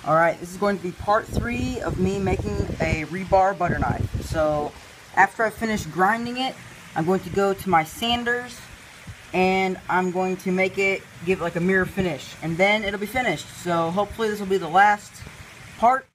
Alright, this is going to be part 3 of me making a rebar butter knife. So, after I finish grinding it, I'm going to go to my sanders, and I'm going to give it like a mirror finish, and then it'll be finished. So, hopefully this will be the last part.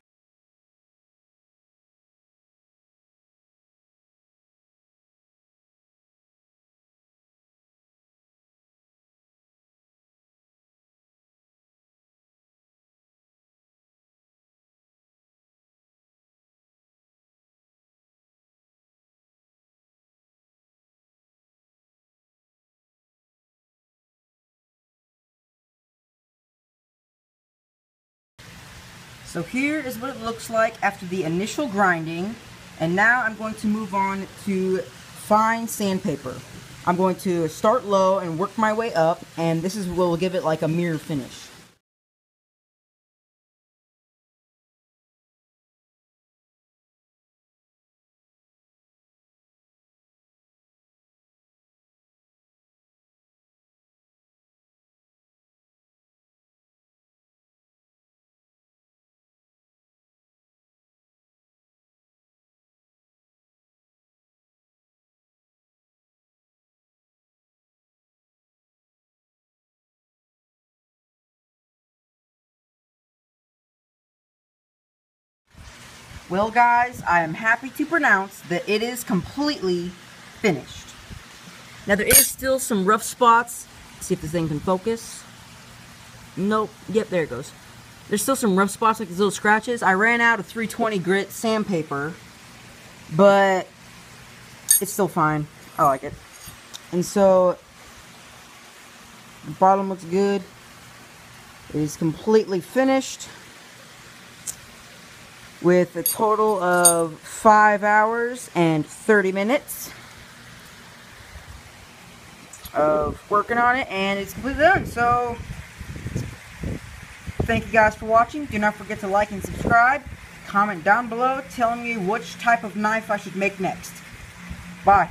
So here is what it looks like after the initial grinding, and now I'm going to move on to fine sandpaper. I'm going to start low and work my way up, and this is what will give it like a mirror finish. Well guys, I am happy to pronounce that it is completely finished. Now there is still some rough spots. Let's see if this thing can focus. Nope. Yep, there it goes. There's still some rough spots, like these little scratches. I ran out of 320 grit sandpaper, but it's still fine. I like it. And so, the bottom looks good. It is completely finished with a total of 5 hours and 30 minutes of working on it, and it's completely done. So, thank you guys for watching. Do not forget to like and subscribe. Comment down below telling me which type of knife I should make next. Bye.